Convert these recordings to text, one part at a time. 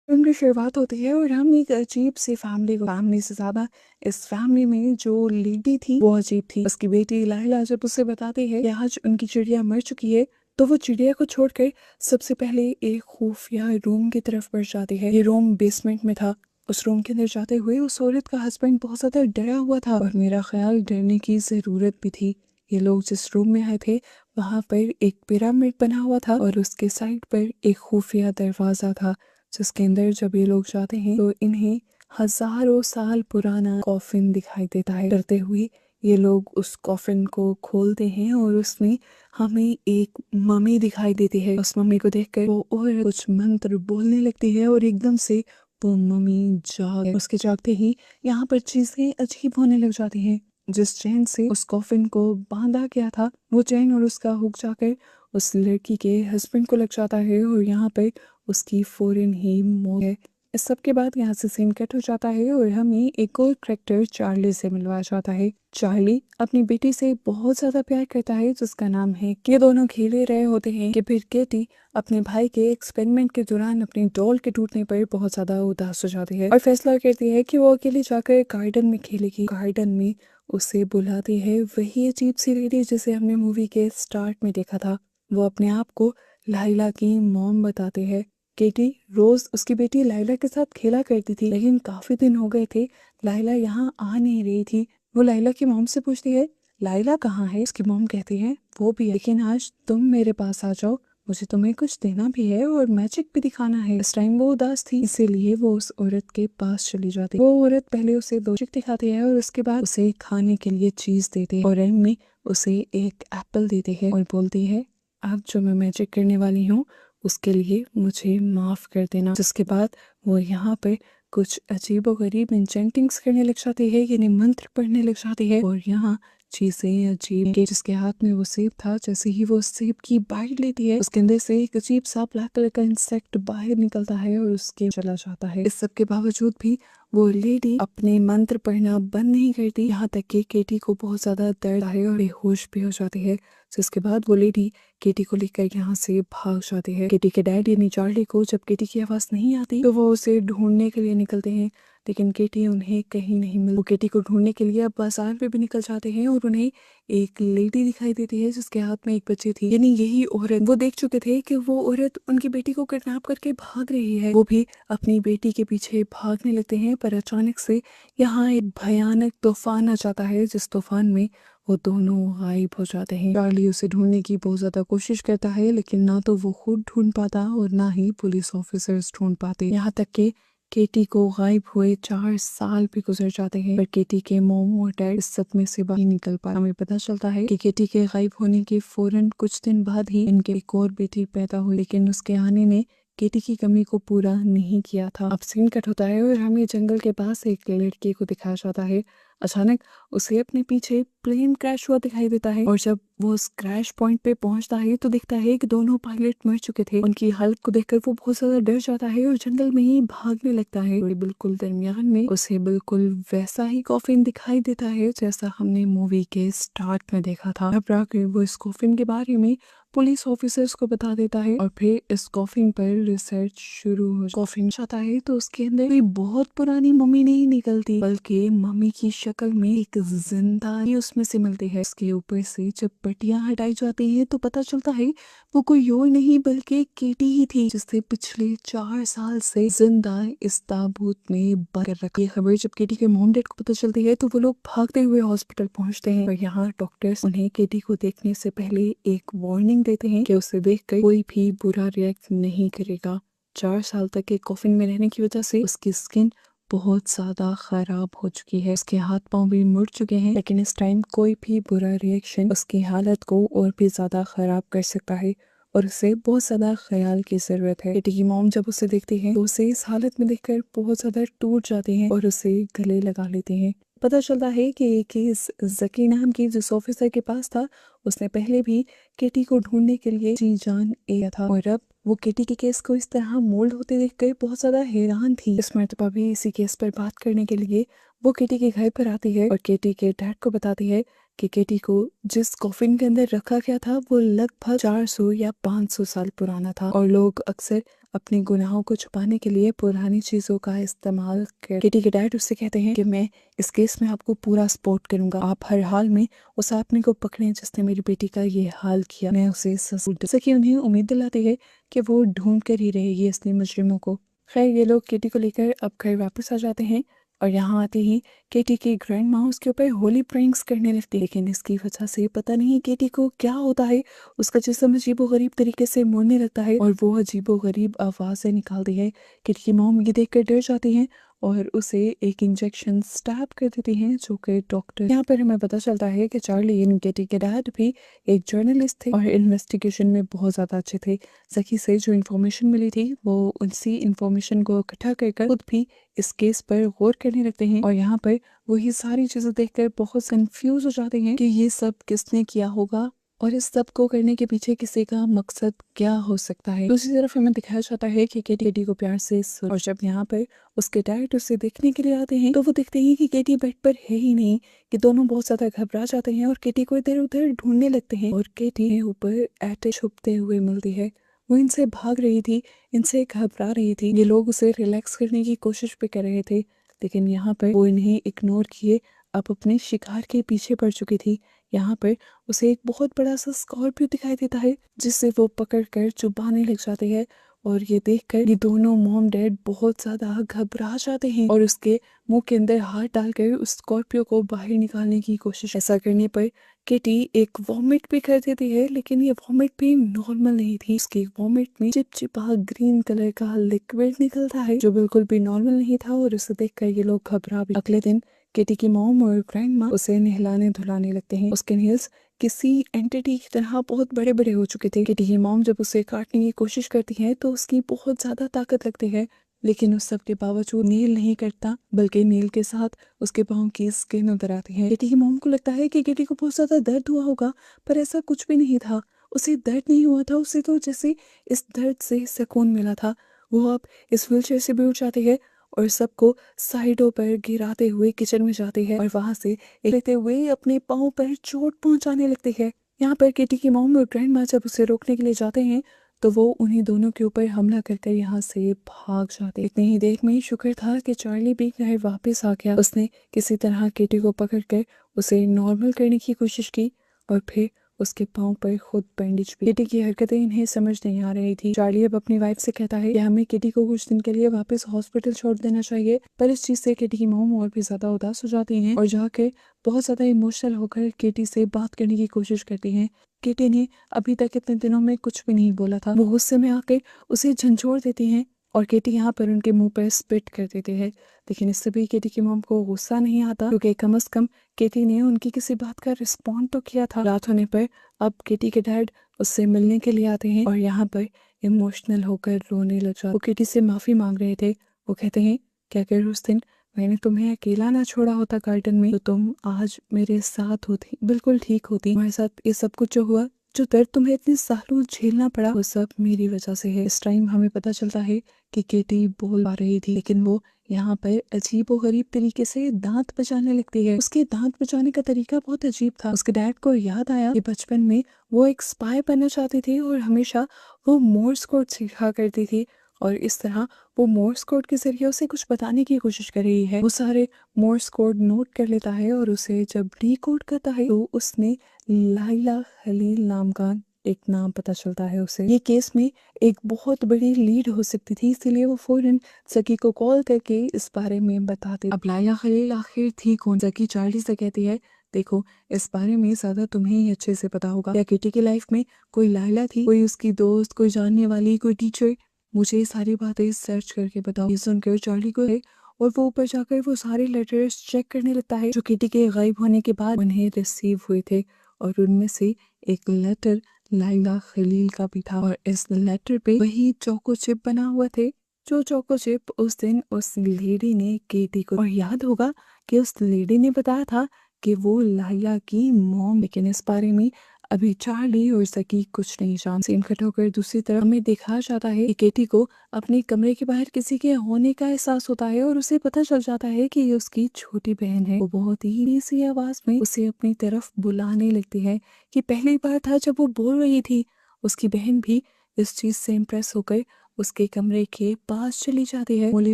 Film की शुरुआत होती है और हम एक अजीब-सी फैमिली से ज़्यादा इस फैमिली में जो लेडी थी वो अजीब थी। उसकी बेटी लायला जब उसे बताती है कि आज उनकी चिड़िया मर चुकी है, तो वो चिड़िया को छोड़कर सबसे पहले एक खुफिया रूम की तरफ बढ़ जाती है। ये रूम बेसमेंट में था। उस रूम के अंदर जाते हुए उस औरत का हस्बैंड बहुत ज़्यादा डरा हुआ था और मेरा ख़्याल डरने की ज़रूरत भी थी। ये लोग जिस रूम में आए थे, वहाँ पर एक पिरामिड बना हुआ था और उसके साइड पर एक खुफिया दरवाज़ा था, जिसके अंदर जब ये लोग जाते हैं तो इन्हें हजारों साल पुराना कॉफिन दिखाई देता है। डरते हुए ये लोग उस कॉफिन को खोलते हैं और उसमें हमें एक मम्मी दिखाई देती है। उस मम्मी को देखकर वो और कुछ मंत्र बोलने लगती है और एकदम से वो मम्मी उसके जागते ही यहाँ पर चीजें अजीब होने लग जाती हैं। जिस चैन से उस कॉफिन को बांधा गया था, वो चैन और उसका हुक जाकर उस लड़की के हस्बैंड को लग जाता है और यहाँ पर उसकी फौरन ही मौत है। इस सब के बाद यहाँ से सीन कट हो जाता है और हमें एक और करेक्टर चार्ली से मिलवाया जाता है। चार्ली अपनी बेटी से बहुत ज्यादा प्यार करता है, जिसका नाम है कि दोनों खेले रहे होते हैं कि फिर केटी अपने भाई के एक्सपेरिमेंट के दौरान अपनी डॉल के टूटने पर बहुत ज्यादा उदास हो जाती है और फैसला करती है कि वो अकेले जाकर गार्डन में खेलेगी। गार्डन में उसे बुलाती है वही अजीब सी लेडी जिसे हमने मूवी के स्टार्ट में देखा था। वो अपने आप को लाइला की मॉम बताते हैं। केटी रोज उसकी बेटी लाइला के साथ खेला करती थी, लेकिन काफी दिन हो गए थे लाइला यहाँ आ नहीं रही थी। वो लाइला की मॉम से पूछती है, लाइला कहाँ है? उसकी मॉम कहती है वो भी है, लेकिन आज तुम मेरे पास आ जाओ, मुझे तुम्हें कुछ देना भी है और मैजिक भी दिखाना है। इस टाइम वो उदास थी, इसीलिए वो उस औरत के पास चली जाती। वो औरत पहले उसे मैजिक दिखाती है और उसके बाद उसे खाने के लिए चीज देती है और एंड में उसे एक एप्पल देती है और बोलती है अब जो मैं मैजिक करने वाली हूँ उसके लिए मुझे माफ कर देना। जिसके बाद वो यहाँ पर कुछ अजीबोगरीब इंचेंटिंग्स करने लग जाती है, यानी मंत्र पढ़ने लग जाती है और यहाँ चीजें अजीब के जिसके हाथ में वो सेब था, जैसे ही वो सेब की बाइट लेती है उसके अंदर से एक अजीब सा ब्लैक कलर का इंसेक्ट बाहर निकलता है और उसके चला जाता है। इस सब के बावजूद भी वो लेडी अपने मंत्र पढ़ना बंद नहीं करती, यहाँ तक कि केटी को बहुत ज्यादा दर्द है और बेहोश भी हो जाती है। जिसके बाद वो लेडी केटी को लेकर यहाँ से भाग जाती है। केटी के डैड यानी चार्ली को जब केटी की आवाज नहीं आती तो वो उसे ढूंढने के लिए निकलते हैं, लेकिन केटी उन्हें कहीं नहीं मिलती। वो केटी को ढूंढने के लिए अब बाजार पे भी निकल जाते हैं और उन्हें एक लेडी दिखाई देती है जिसके हाथ में एक बच्ची थी, यानी यही औरत। वो देख चुके थे कि वो औरत उनकी बेटी को किडनैप करके भाग रही है। वो भी अपनी बेटी के पीछे भागने लगते हैं, पर अचानक से यहाँ एक भयानक तूफान आ जाता है, जिस तूफान में वो दोनों गायब हो जाते हैं। चार्ली उसे ढूंढने की बहुत ज्यादा कोशिश करता है, लेकिन ना तो वो खुद ढूंढ पाता और ना ही पुलिस ऑफिसर्स ढूंढ पाते। यहाँ तक कि केटी को गायब हुए 4 साल भी गुजर जाते हैं, पर केटी के मोम और डैड इस सब में से बाहर नहीं निकल पाए। हमें पता चलता है कि केटी के गायब होने के फौरन कुछ दिन बाद ही इनके एक और बेटी पैदा हुई, लेकिन उसके आने ने केटी की कमी को पूरा नहीं किया था। अब सीन कट होता है और हमें जंगल के पास एक लड़के को दिखाया जाता है। अचानक उसे अपने पीछे प्लेन क्रैश हुआ दिखाई देता है और जब वो उस क्रैश पॉइंट पे पहुंचता है तो दिखता है कि दोनों पायलट मर चुके थे। उनकी हालत को देखकर वो बहुत ज्यादा डर जाता है और जंगल में ही भागने लगता है और बिल्कुल दरमियान में उसे बिल्कुल वैसा ही कॉफिन दिखाई देता है जैसा हमने मूवी के स्टार्ट में देखा था। घबरा कर वो इस कॉफिन के बारे में पुलिस ऑफिसर्स को बता देता है और फिर इस कॉफिन पर रिसर्च शुरू हो कॉफिन जाता है तो उसके अंदर कोई बहुत पुरानी मम्मी नहीं निकलती, बल्कि मम्मी की शक्ल में एक जिंदा ही उसमें से मिलती है। इसके ऊपर से जब पट्टियां हटाई जाती हैं तो पता चलता है वो कोई और नहीं बल्कि केटी ही थी, जिससे पिछले 4 साल से जिंदा इस ताबूत में बंद कर रखी। खबर जब केटी के मॉम डैड को पता चलती है तो वो लोग भागते हुए हॉस्पिटल पहुंचते हैं और यहाँ डॉक्टर्स उन्हें केटी को देखने से पहले एक वार्निंग देते हैं कि उसे देखकर कोई भी बुरा रिएक्ट नहीं करेगा। 4 साल तक एक कॉफिन में रहने की वजह से उसकी स्किन बहुत ज्यादा खराब हो चुकी है, उसके हाथ पांव भी मुड़ चुके हैं, लेकिन इस टाइम कोई भी बुरा रिएक्शन उसकी हालत को और भी ज्यादा खराब कर सकता है और उसे बहुत ज्यादा ख्याल की जरूरत है। केटी की मॉम जब उसे देखती है तो उसे इस हालत में देखकर बहुत ज्यादा टूट जाते हैं और उसे गले लगा लेते हैं। पता चलता है कि ये केस जकी नाम की जिस ऑफिसर के पास था उसने पहले भी केटी को ढूंढने के लिए जी जान किया था और अब वो केटी के केस को इस तरह मोल्ड होते देखकर बहुत ज्यादा हैरान थी। इस मर्तबा भी इसी केस पर बात करने के लिए वो केटी के घर पर आती है और केटी के डैड को बताती है कि केटी को जिस कॉफिन के अंदर रखा गया था वो लगभग 400 या 500 साल पुराना था और लोग अक्सर अपने गुनाहों को छुपाने के लिए पुरानी चीजों का इस्तेमाल कर केटी के डैड उससे कहते हैं कि मैं इस केस में आपको पूरा सपोर्ट करूंगा, आप हर हाल में उस आदमी को पकड़ें जिसने मेरी बेटी का ये हाल किया, मैं उसे जैसे कि उन्हें उम्मीद दिलाती है कि वो ढूंढ कर ही रहेगी असली मुजरिमों को। खैर ये लोग केटी को लेकर अब घर वापस आ जाते हैं और यहाँ आते ही केटी की ग्रैंड माँ उसके ऊपर होली प्रैंक्स करने लगती है, लेकिन इसकी वजह से पता नहीं केटी को क्या होता है, उसका जिस्म अजीबोगरीब तरीके से मुड़ने लगता है और वो अजीबोगरीब आवाज़ें निकालती है। केटी की मॉम ये देखकर डर जाती हैं और उसे एक इंजेक्शन स्टैब कर देती हैं, जो कि डॉक्टर। यहाँ पर हमें पता चलता है कि चार्ली यानी केटी के डैड भी एक जर्नलिस्ट थे और इन्वेस्टिगेशन में बहुत ज़्यादा अच्छे थे। सखी से जो इन्फॉर्मेशन मिली थी वो उसी इन्फॉर्मेशन को इकट्ठा कर खुद भी इस केस पर गौर करने लगते हैं और यहाँ पर वही सारी चीजें देखकर बहुत कंफ्यूज हो जाते हैं कि ये सब किसने किया होगा और इस सब को करने के पीछे किसी का मकसद क्या हो सकता है। दूसरी तरफ हमें दिखाया जाता है कि केटी को प्यार से और जब यहाँ पर उसके डैड उसे देखने के लिए आते हैं तो वो देखते हैं कि केटी बेड पर है ही नहीं, कि दोनों बहुत ज्यादा घबरा जाते हैं और केटी को इधर उधर ढूंढने लगते हैं और केटी ऊपर ऐटे छुपते हुए मिलती है। वो इनसे भाग रही थी, इनसे घबरा रही थी, ये लोग उसे रिलैक्स करने की कोशिश भी कर रहे थे, लेकिन यहाँ पर वो इन्हें इग्नोर किए अब अपने शिकार के पीछे पड़ चुकी थी। यहाँ पर उसे एक बहुत बड़ा सा स्कॉर्पियो दिखाई देता है जिससे वो पकड़कर चुभाने लग जाती है और ये देखकर ये दोनों मॉम डैड बहुत ज्यादा घबरा जाते हैं और उसके मुंह के अंदर हाथ डालकर उस स्कॉर्पियो को बाहर निकालने की कोशिश। ऐसा करने पर केटी एक वॉमिट भी कर देती है, लेकिन ये वॉमिट भी नॉर्मल नहीं थी। उसकी वॉमिट में चिपचिपा ग्रीन कलर का लिक्विड निकलता है जो बिल्कुल भी नॉर्मल नहीं था और उसे देखकर ये लोग घबरा भी। अगले दिन केटी की मॉम और ग्रैंड माँ उसे नहलाने धुलाने लगते हैं। उसके नेल्स किसी एंटिटी की तरह बहुत बड़े बड़े हो चुके थे। केटी की मॉम जब उसे काटने की कोशिश करती है तो उसकी बहुत ज्यादा ताकत लगती है, लेकिन उस सब के बावजूद नील नहीं करता, बल्कि नील के साथ उसके पाँव की स्किन उतर आती है। केटी की मॉम को लगता है कि केटी को बहुत ज्यादा दर्द हुआ होगा, पर ऐसा कुछ भी नहीं था। उसे दर्द नहीं हुआ था, उसे तो जैसे इस दर्द से सुकून मिला था। वो अब इस व्हीलचेयर से भी उठ जाती है और सबको साइडों पर गिराते हुए किचन में जाती है और वहां से लेते हुए अपने पाँव पर चोट पहुंचाने लगती है। यहाँ पर केटी की मॉम और ग्रैंड माँ जब उसे रोकने के लिए जाते हैं तो वो उन्हीं दोनों के ऊपर हमला करके यहाँ से भाग जाते। इतनी ही देर में शुक्र था कि चार्ली भी घर वापस आ गया। उसने किसी तरह केटी को पकड़कर उसे नॉर्मल करने की कोशिश की और फिर उसके पाँव पर खुद बैंडेज भी। केटी की हरकतें इन्हें समझ नहीं आ रही थी। चार्ली अब अपनी वाइफ से कहता है कि हमें केटी को कुछ दिन के लिए वापस हॉस्पिटल छोड़ देना चाहिए, पर इस चीज से केटी की मॉम और भी ज्यादा उदास हो जाती हैं और जाके बहुत ज्यादा इमोशनल होकर केटी से बात करने की कोशिश करती हैं। केटी ने अभी तक इतने दिनों में कुछ भी नहीं बोला था। वो गुस्से में आकर उसे झंझोड़ देती हैं और केटी यहाँ पर उनके मुंह पर स्पिट कर देती है, लेकिन इससे भी केटी की मॉम को गुस्सा नहीं आता क्योंकि कम से कम केटी ने उनकी किसी बात का रिस्पॉन्ड तो किया था। रात होने पर अब केटी के डैड उससे मिलने के लिए आते हैं और यहाँ पर इमोशनल होकर रोने लग जाते। वो केटी से माफी मांग रहे थे। वो कहते हैं क्या कर उस दिन मैंने तुम्हें अकेला ना छोड़ा होता गार्डन में तो तुम आज मेरे साथ होती, बिल्कुल ठीक होती। तुम्हारे साथ ये सब कुछ जो हुआ, जो दर्द तुम्हें इतने सालों झेलना पड़ा, वो सब मेरी वजह से है। इस टाइम हमें पता चलता है कि केटी बोल पा रही थी, लेकिन वो यहाँ पर अजीब और गरीब तरीके से दांत बजाने लगती है। उसके दांत बजाने का तरीका बहुत अजीब था। उसके डैड को याद आया कि बचपन में वो एक स्पाई बनना चाहती थी और हमेशा वो मोर्स कोड सीखा करती थी और इस तरह वो मोर्स कोड के जरिए उसे कुछ बताने की कोशिश कर रही है। वो सारे मोर्स कोड नोट कर लेता है और उसे जब डीकोड करता है तो उसमें लाइला खलील नाम का एक नाम पता चलता है उसे। ये केस में एक बहुत बड़ी लीड हो सकती थी, इसीलिए वो फौरन सकी को कॉल करके इस बारे में बताती। अब लाइला खलील आखिर थी कौन? सकी चार्ली से कहती है देखो इस बारे में ज्यादा तुम्हें ही अच्छे से पता होगा। क्या किटी की लाइफ में कोई लाइला थी, कोई उसकी दोस्त, कोई जानने वाली, कोई टीचर? मुझे सारी बातें सर्च करके बताओ। ये सुनकर चार्ली को है और वो ऊपर जाकर वो सारे लेटर्स चेक करने लगता है जो किटी के गायब होने के बाद उन्हें रिसीव हुए थे और उनमें से एक लेटर लाइला खलील का भी था और इस लेटर पे वही चोको चिप बना हुआ थे जो चोको चिप उस दिन उस लेडी ने केटी को। और याद होगा कि उस लेडी ने बताया था कि वो लाइला की मॉम, लेकिन इस बारे में अभी चार्ली और सकी कुछ नहीं जानते। सीन कट होकर दूसरी तरफ हमें देखा जाता है कि केटी को अपने कमरे के बाहर किसी के होने का एहसास होता है और उसे पता चल जाता है कि ये उसकी छोटी बहन है। वो बहुत ही सी आवाज में उसे अपनी तरफ बुलाने लगती है कि पहली बार था जब वो बोल रही थी। उसकी बहन भी इस चीज से इम्प्रेस होकर उसके कमरे के पास चली जाती है। मोली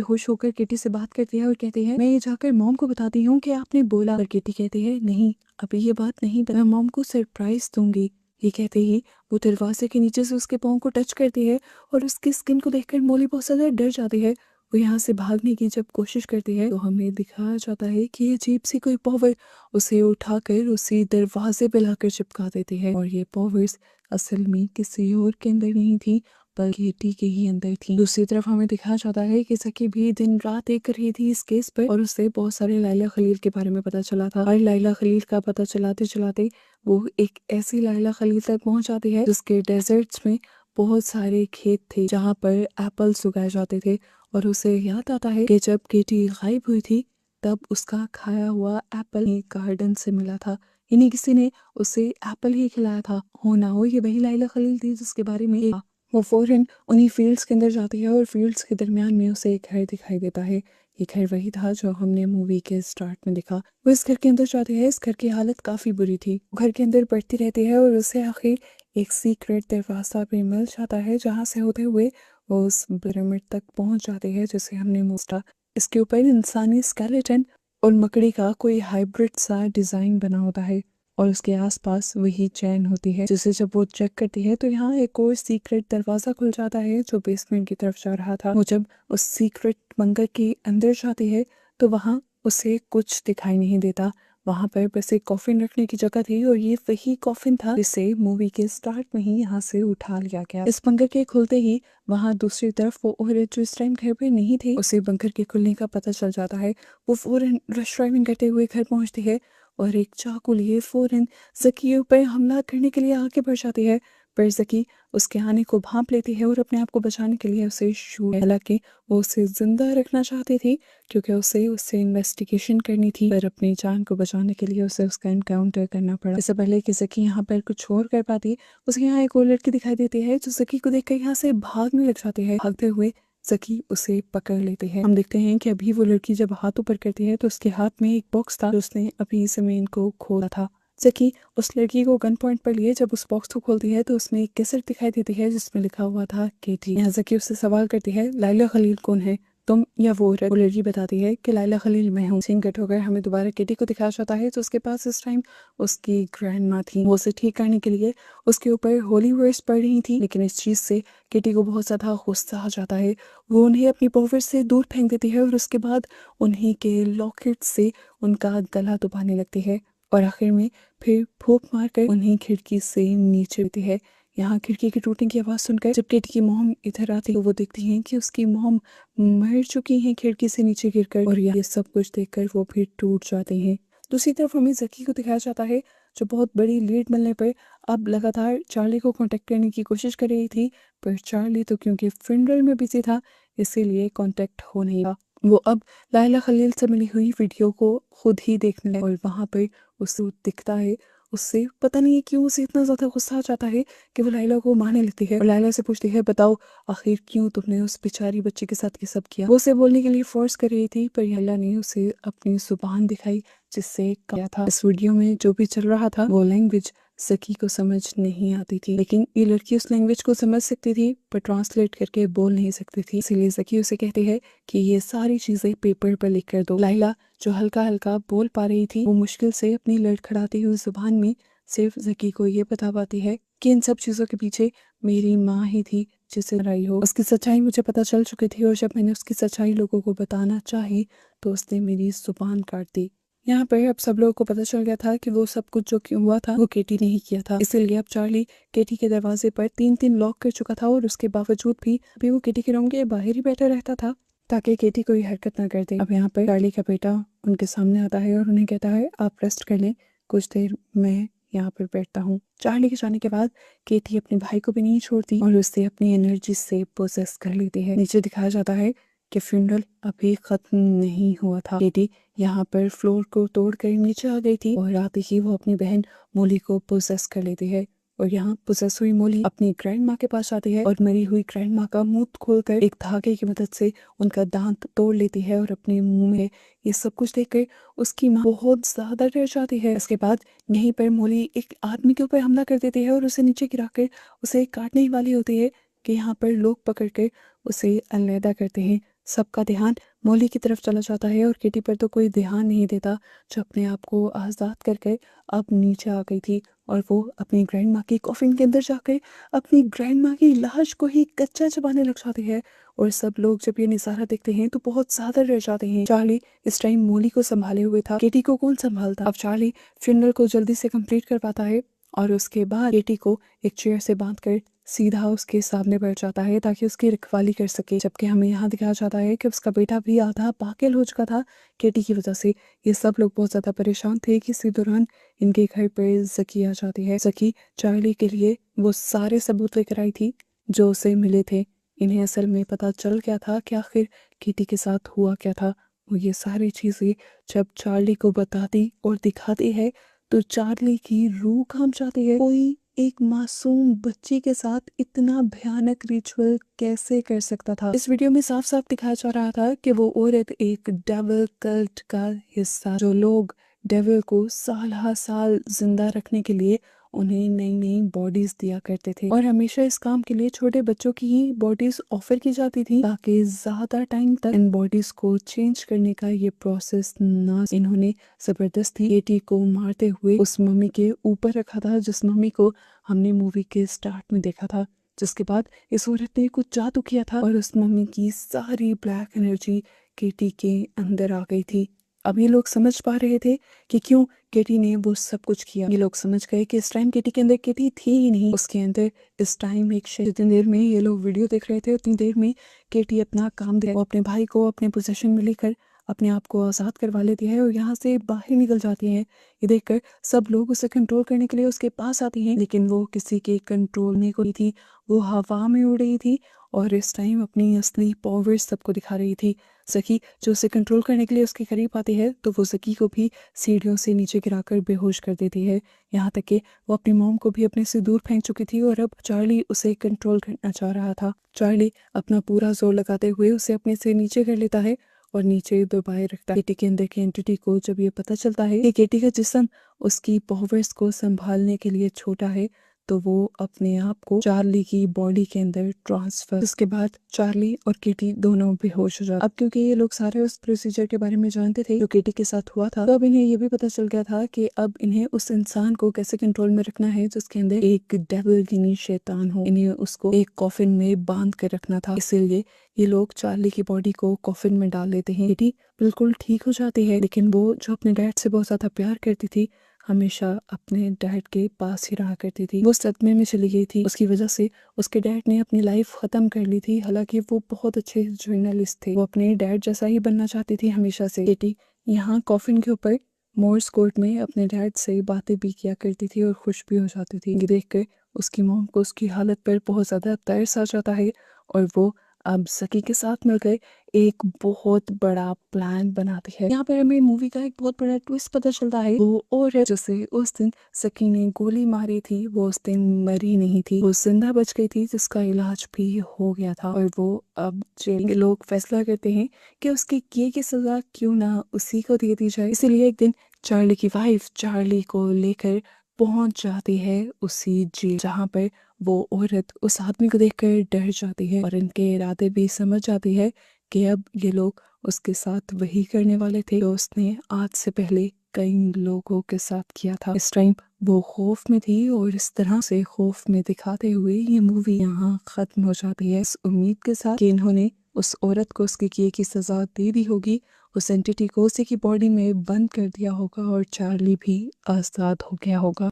खुश होकर किटी से बात करती है और कहती है मैं ये जाकर मॉम को बताती हूँ कि आपने बोला। पर किटी कहती है नहीं, अभी ये बात नहीं, मैं मॉम को सरप्राइज दूंगी। ये कहते ही वो दरवाजे के नीचे से उसके पाँव को टच करती है और उसकी स्किन को देखकर मोली बहुत ज्यादा डर जाती है। वो यहाँ से भागने की जब कोशिश करती है तो हमें दिखाया जाता है कि ये अजीब सी कोई पावर उसे उठाकर उसी दरवाजे पे लाकर चिपका देती है। और ये पावर्स असल में किसी और के अंदर नहीं थी बल्कि किटी के ही अंदर थी। दूसरी तरफ हमें दिखाया जाता है कि सकी भी दिन रात एक कर रही थी इस केस पर और उससे बहुत सारे लाइला खलील के बारे में पता चला था। और लाइला खलील का पता चलाते चलाते वो एक ऐसी लाइला खलील तक पहुंच जाती है जिसके डेजर्ट्स में बहुत सारे खेत थे जहाँ पर एप्पल्स उगाए जाते थे। और उसे याद आता है कि जब किटी गायब हुई थी तब उसका खाया हुआ एप्पल एक गार्डन से मिला था। इन्हीं किसी ने उसे एप्पल ही खिलाया था। हो ना हो ये वही लाइला खलील थी जिसके बारे में वो फौरन उन्हीं फील्ड्स के अंदर जाती है और फील्ड्स के दरमियान में उसे एक घर दिखाई देता है। ये घर वही था जो हमने मूवी के स्टार्ट में देखा। वो इस घर के अंदर जाती है। इस घर की हालत काफी बुरी थी। घर के अंदर बढ़ती रहती है और उसे आखिर एक सीक्रेट दरवाजा भी मिल जाता है जहाँ से होते हुए वो उस पिरामिड तक पहुंच जाती है जिसे हमने मोस्टा। इसके ऊपर इंसानी स्केलेटन और मकड़ी का कोई हाइब्रिड सा डिजाइन बना होता है और उसके आसपास वही चैन होती है जिसे जब वो चेक करती है तो यहाँ एक और सीक्रेट दरवाजा खुल जाता है जो बेसमेंट की तरफ जा रहा था। वो जब उस सीक्रेट बंकर के अंदर जाती है तो वहाँ उसे कुछ दिखाई नहीं देता। वहां पर बस एक कॉफिन रखने की जगह थी और ये वही कॉफिन था जिसे मूवी के स्टार्ट में ही यहाँ से उठा लिया गया। इस बंकर के खुलते ही वहां दूसरी तरफ वो औरत जो इस टाइम घर पे नहीं थी उसे बंकर के खुलने का पता चल जाता है। वो फौरन रश ड्राइविंग करते हुए घर पहुंचती है और एक चाकू लिए फौरन जकी पर हमला करने के लिए आगे बढ़ जाती है। पर जकी उसके आने को भांप लेती है और अपने आप को बचाने के लिए उसे शूट, हालांकि वो उसे जिंदा रखना चाहती थी क्योंकि उसे उससे इन्वेस्टिगेशन करनी थी। पर अपनी जान को बचाने के लिए उसे उसका एनकाउंटर करना पड़ा। इससे पहले कि जकी यहाँ पर कुछ और कर पाती उसके यहाँ एक और लड़की दिखाई देती है जो जकी को देखकर यहाँ से भागने लग जाती है। भागते हुए जकी उसे पकड़ लेते हैं। हम देखते हैं कि अभी वो लड़की जब हाथ ऊपर करती है तो उसके हाथ में एक बॉक्स था जो उसने अभी जमीन को खोला था। जकी उस लड़की को गन पॉइंट पर लिए जब उस बॉक्स को खोलती है तो उसमें एक कैसेट दिखाई देती है जिसमें लिखा हुआ था केटी। यहाँ जकी उससे सवाल करती है लाइला खलील कौन है, तुम या वो औरत? वो लड़की बताती है कि लाइला खलील मैं हूँ। सीन कट होकर हमें दोबारा केटी को दिखाया जाता है तो उसके पास इस टाइम उसकी ग्रैंड माँ थी। वो उसे ठीक करने के लिए उसके ऊपर होली वर्ड्स पढ़ रही थी लेकिन इस चीज से केटी को बहुत ज्यादा गुस्सा आ जाता है। वो उन्हें अपनी पावर से दूर फेंक देती है और उसके बाद उन्हीं के लॉकेट से उनका गला दबाने लगती है और आखिर में फिर फूंक मारकर उन्हें खिड़की से नीचे देती है। यहाँ खिड़की के टूटने की आवाज सुनकर जब केटी की मॉम इधर आती है तो वो देखती हैं कि उसकी मॉम मर चुकी हैं खिड़की से नीचे गिरकर और ये सब कुछ देखकर वो फिर टूट जाते हैं। दूसरी तरफ हमें जकी को दिखाया जाता है जो बहुत बड़ी लीड मिलने पर अब लगातार चार्ली को कांटेक्ट करने की कोशिश कर रही थी। पर चार्ली तो क्योंकि फ्रेंडल में बिजी था इसीलिए कांटेक्ट हो नहीं रहा। वो अब लाइला खलील से मिली हुई वीडियो को खुद ही देखने लगा और वहां पर उसे दिखता है। उससे पता नहीं क्यों उसे इतना ज्यादा गुस्सा आ जाता है कि वो लाइला को मारने लगती है और लाइला से पूछती है बताओ आखिर क्यों तुमने उस बेचारी बच्ची के साथ ये सब किया। वो उसे बोलने के लिए फोर्स कर रही थी पर लाइला ने उसे अपनी जुबान दिखाई जिससे क्या था। इस वीडियो में जो भी चल रहा था वो लैंग्वेज जकी को समझ नहीं आती थी लेकिन ये लड़की उस लैंग्वेज को समझ सकती थी पर ट्रांसलेट करके बोल नहीं सकती थी। इसीलिए जकी उसे कहती है कि ये सारी चीजें पेपर पर लिख कर दो। लाइला जो हल्का हल्का बोल पा रही थी वो मुश्किल से अपनी लड़खड़ाती हुई जुबान में सिर्फ जकी को ये बता पाती है कि इन सब चीजों के पीछे मेरी माँ ही थी जिसे हराई हो। उसकी सच्चाई मुझे पता चल चुकी थी और जब मैंने उसकी सच्चाई लोगों को बताना चाही तो उसने मेरी जुबान काट दी। यहाँ पर अब सब लोगों को पता चल गया था कि वो सब कुछ जो हुआ था वो केटी ने ही किया था। इसीलिए अब चार्ली केटी के दरवाजे पर 3-3 लॉक कर चुका था और उसके बावजूद भी अभी वो केटी के रूम के बाहर ही बैठा रहता था ताकि केटी कोई हरकत ना कर दे। अब यहाँ पर चार्ली का बेटा उनके सामने आता है और उन्हें कहता है आप रेस्ट कर लें, कुछ देर मैं यहाँ पर बैठता हूँ। चार्ली के जाने के बाद केटी अपने भाई को भी नहीं छोड़ती और उससे अपनी एनर्जी से पोसेस कर लेती है। नीचे दिखाया जाता है कि फ्यूनरल अभी खत्म नहीं हुआ था। केटी यहाँ पर फ्लोर को तोड़कर नीचे आ गई थी और आते ही वो अपनी बहन मोली को पोसेस कर लेती है और यहाँ पोसेस हुई मोली अपनी ग्रैंड माँ के पास आती है और मरी हुई ग्रैंड माँ का मुंह खोलकर एक धागे की मदद से उनका दांत तोड़ लेती है और अपने मुंह में ये सब कुछ देखकर उसकी माँ बहुत ज्यादा डर जाती है। इसके बाद यहीं पर मोली एक आदमी के ऊपर हमला कर देती है और उसे नीचे गिराकर उसे काटने ही वाली होती है कि यहाँ पर लोग पकड़ कर उसे अलग करते हैं। सबका ध्यान मॉली की तरफ चला जाता है और किटी पर तो कोई ध्यान नहीं देता, जो अपने आप को आज़ाद करके अब नीचे आ गई थी और वो अपनी ग्रैंड माँ की कॉफिन के अंदर जाकर अपनी ग्रैंड माँ की लाश को ही कच्चा चबाने लग जाती है। और सब लोग जब ये नज़ारा देखते हैं तो बहुत ज्यादा डर जाते हैं। चार्ली इस टाइम मॉली को संभाले हुए था, केटी को कौन संभालता। अब चार्ली फ्यूनरल को जल्दी से कंप्लीट कर पाता है और उसके बाद केटी को एक चेयर से बांधकर सीधा उसके सामने बैठ जाता है ताकि उसकी रखवाली कर सके। जबकि हमें यहाँ दिखाया जाता है कि उसका बेटा भी आधा पागल हो चुका था केटी की वजह से। ये सब लोग बहुत ज्यादा परेशान थे कि इसी दौरान इनके घर पर जकी आ जाती है। जकी चार्ली के लिए वो सारे सबूत लेकर आई थी जो उसे मिले थे। इन्हें असल में पता चल गया था कि आखिर केटी के साथ हुआ क्या था। वो ये सारी चीजें जब चार्ली को बताती और दिखाती है तो चार्ली की रूह कांप जाती है। कोई एक मासूम बच्ची के साथ इतना भयानक रिचुअल कैसे कर सकता था। इस वीडियो में साफ साफ दिखाया जा रहा था कि वो औरत एक डेविल कल्ट का हिस्सा, जो लोग डेविल को साल हर साल जिंदा रखने के लिए उन्हें नई नई बॉडीज दिया करते थे और हमेशा इस काम के लिए छोटे बच्चों की ही बॉडीज ऑफर की जाती थी ताकि ज्यादा टाइम तक इन बॉडीज को चेंज करने का ये प्रोसेस ना। इन्होंने जबरदस्ती केटी को मारते हुए उस मम्मी के ऊपर रखा था जिस मम्मी को हमने मूवी के स्टार्ट में देखा था, जिसके बाद इस औरत ने कुछ जादू किया था और उस मम्मी की सारी ब्लैक एनर्जी केटी के अंदर आ गई थी। अब ये लोग समझ पा रहे थे कि क्यों केटी ने वो सब कुछ किया। ये लोग समझ गए कि इस टाइम केटी के अंदर केटी थी ही नहीं, उसके अंदर इस टाइम एक जितनी देर में ये लोग वीडियो देख रहे थे उतनी देर में केटी अपना काम दे, वो अपने भाई को अपने पोजीशन में लेकर अपने आप को आजाद करवा लेती है और यहाँ से बाहर निकल जाती है। ये देखकर सब लोग उसे कंट्रोल करने के लिए उसके पास आती हैं, लेकिन वो किसी के कंट्रोल में को नहीं थी। वो हवा में उड़ रही थी और इस टाइम अपनी असली पावर सबको दिखा रही थी। जकी जो उसे कंट्रोल करने के लिए उसके करीब आती है तो वो जकी को भी सीढ़ियों से नीचे गिराकर बेहोश कर देती है। यहाँ तक कि वो अपनी मॉम को भी अपने से दूर फेंक चुकी थी और अब चार्ली उसे कंट्रोल करना चाह रहा था। चार्ली अपना पूरा जोर लगाते हुए उसे अपने से नीचे कर लेता है और नीचे दबाए रखता है। केटी के अंदर की एंटिटी को जब ये पता चलता है कि केटी का जिस्म उसकी पावर्स को संभालने के लिए छोटा है तो वो अपने आप को चार्ली की बॉडी के अंदर ट्रांसफर। उसके बाद चार्ली और केटी दोनों बेहोश हो जाते। अब क्योंकि ये लोग सारे उस प्रोसीजर के बारे में जानते थे जो केटी के साथ हुआ था, तो अब इन्हें ये भी पता चल गया था कि अब इन्हें उस इंसान को कैसे कंट्रोल में रखना है जिसके अंदर एक डेविल यानी शैतान हो। इन्हें उसको एक कॉफिन में बांध कर रखना था, इसीलिए ये लोग चार्ली की बॉडी को कॉफिन में डाल लेते हैं। केटी बिल्कुल ठीक हो जाती है, लेकिन वो जो अपने डैड से बहुत ज्यादा प्यार करती थी, हमेशा अपने डैड के पास ही रहा करती थी, वो सदमे में चली गई थी। उसकी वजह से उसके डैड ने अपनी लाइफ खत्म कर ली थी। हालांकि वो बहुत अच्छे जर्नलिस्ट थे, वो अपने डैड जैसा ही बनना चाहती थी हमेशा से। केटी यहाँ कॉफिन के ऊपर मोर्स कोर्ट में अपने डैड से बातें भी किया करती थी और खुश भी हो जाती थी। ये देखकर उसकी मॉम को उसकी हालत पर बहुत ज्यादा तरस आ जाता है और वो अब सकी के साथ मिलकर एक बहुत बड़ा प्लान बनाती है। यहाँ पर हमें मूवी का एक बहुत बड़ा ट्विस्ट पता चलता है। वो औरत जिसे उस दिन सकी ने गोली मारी थी वो उस दिन मरी नहीं थी, वो जिंदा बच गई थी, जिसका इलाज भी हो गया था और वो अब जेल के लोग फैसला करते हैं कि उसके किए की सजा क्यों ना उसी को दे दी जाए। इसीलिए एक दिन चार्ली की वाइफ चार्ली को लेकर पहुंच जाती है उसी जेल, जहाँ पर वो औरत उस आदमी को देखकर डर जाती है और इनके इरादे भी समझ जाती है कि अब ये लोग उसके साथ वही करने वाले थे जो उसने आज से पहले कई लोगों के साथ किया था। इस टाइम वो खौफ में थी और इस तरह से खौफ में दिखाते हुए ये मूवी यहाँ खत्म हो जाती है, इस उम्मीद के साथ कि इन्होंने उस औरत को उसके किए की सजा दे दी होगी, उस एंटिटी को उसी की बॉडी में बंद कर दिया होगा और चार्ली भी आजाद हो गया होगा।